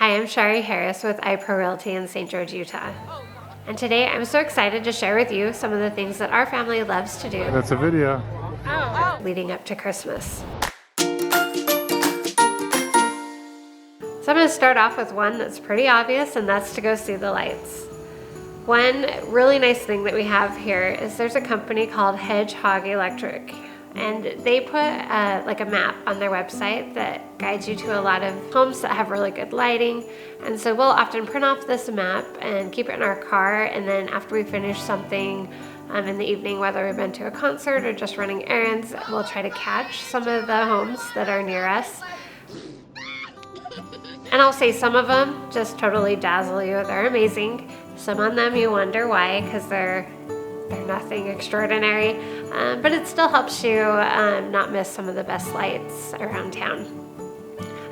Hi, I'm Sharee Harris with Fathom Realty in St. George, Utah. And today I'm so excited to share with you some of the things that our family loves to do. That's a video. Leading up to Christmas. So I'm going to start off with one that's pretty obvious, and that's to go see the lights. One really nice thing that we have here is there's a company called Hedgehog Electric, and they put like a map on their website that guides you to a lot of homes that have really good lighting. And so we'll often print off this map and keep it in our car, and then after we finish something in the evening, whether we've been to a concert or just running errands, we'll try to catch some of the homes that are near us. And I'll say some of them just totally dazzle you. They're amazing. Some on them you wonder why, because they're nothing extraordinary, but it still helps you not miss some of the best lights around town.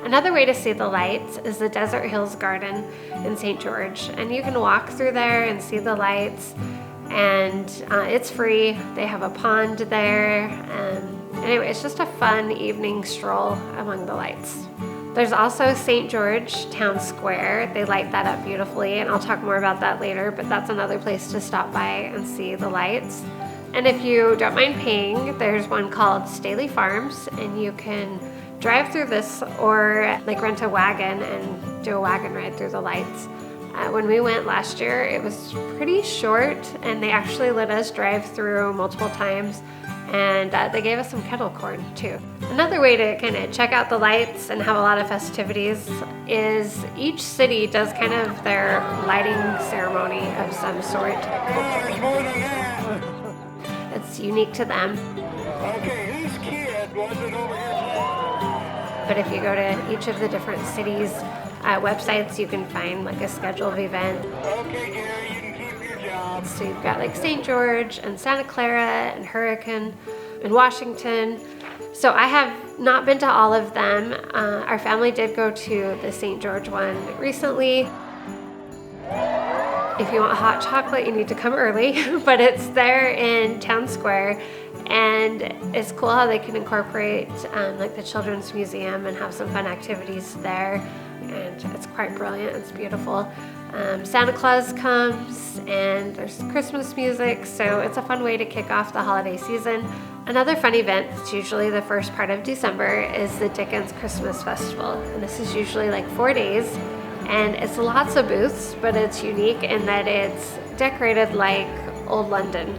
Another way to see the lights is the Desert Hills Garden in St. George, and you can walk through there and see the lights, and it's free. They have a pond there. Anyway, it's just a fun evening stroll among the lights. There's also St. George Town Square. They light that up beautifully, and I'll talk more about that later, but that's another place to stop by and see the lights. And if you don't mind paying, there's one called Staley Farms, and you can drive through this or like rent a wagon and do a wagon ride through the lights. When we went last year, it was pretty short, and they actually let us drive through multiple times, and they gave us some kettle corn too. Another way to kind of check out the lights and have a lot of festivities is each city does kind of their lighting ceremony of some sort. It's unique to them. Okay, whose kid was it over here? But if you go to each of the different cities' websites, you can find like a schedule of event. Okay, Gary, you can keep your job. So you've got like St. George and Santa Clara and Hurricane and Washington. So I have not been to all of them. Our family did go to the St. George one recently. If you want hot chocolate, you need to come early, but it's there in Town Square, and it's cool how they can incorporate like the Children's Museum and have some fun activities there, and it's quite brilliant. It's beautiful. Santa Claus comes, and there's Christmas music, so it's a fun way to kick off the holiday season. Another fun event that's usually the first part of December is the Dickens Christmas Festival, and this is usually like 4 days, and it's lots of booths, but it's unique in that it's decorated like old London.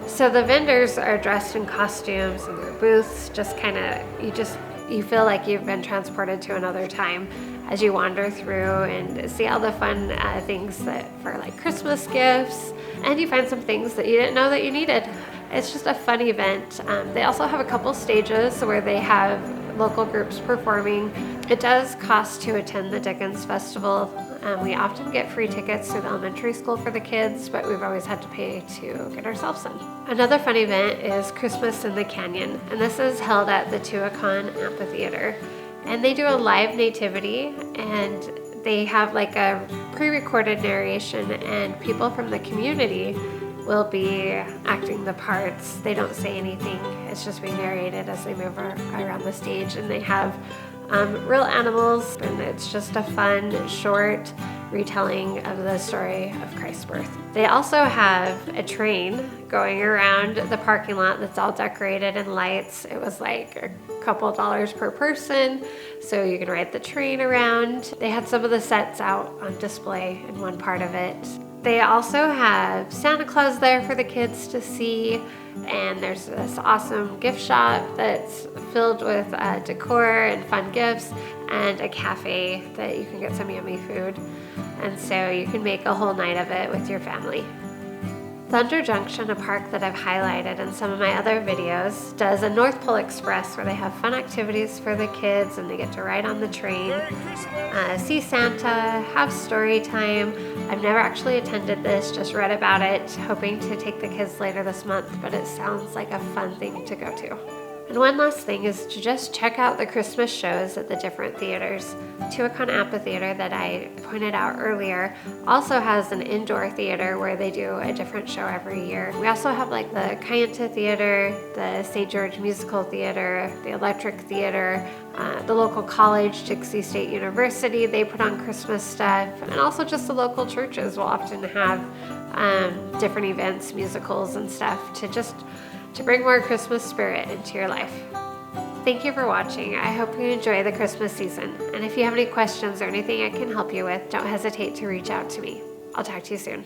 So the vendors are dressed in costumes, and their booths just kind of, you feel like you've been transported to another time as you wander through and see all the fun things that for like Christmas gifts, and you find some things that you didn't know that you needed. It's just a fun event. They also have a couple stages where they have local groups performing. It does cost to attend the Dickens Festival. We often get free tickets to the elementary school for the kids, but we've always had to pay to get ourselves in. Another fun event is Christmas in the Canyon, and this is held at the Tuacahn Amphitheater. And they do a live nativity, and they have like a pre-recorded narration, and people from the community will be acting the parts. They don't say anything. It's just being narrated as they move around the stage, and they have real animals, and it's just a fun, short retelling of the story of Christ's birth. They also have a train going around the parking lot that's all decorated in lights. It was like a couple dollars per person, so you can ride the train around. They had some of the sets out on display in one part of it. They also have Santa Claus there for the kids to see, and there's this awesome gift shop that's filled with decor and fun gifts, and a cafe that you can get some yummy food, and so you can make a whole night of it with your family. Thunder Junction, a park that I've highlighted in some of my other videos, does a North Pole Express where they have fun activities for the kids, and they get to ride on the train, see Santa, have story time. I've never actually attended this, just read about it, hoping to take the kids later this month, but it sounds like a fun thing to go to. And one last thing is to just check out the Christmas shows at the different theaters. Tuacahn Amphitheater that I pointed out earlier also has an indoor theater where they do a different show every year. We also have like the Kayenta Theater, the St. George Musical Theater, the Electric Theater, the local college, Dixie State University, they put on Christmas stuff, and also just the local churches will often have different events, musicals and stuff to bring more Christmas spirit into your life. Thank you for watching. I hope you enjoy the Christmas season. And if you have any questions or anything I can help you with, don't hesitate to reach out to me. I'll talk to you soon.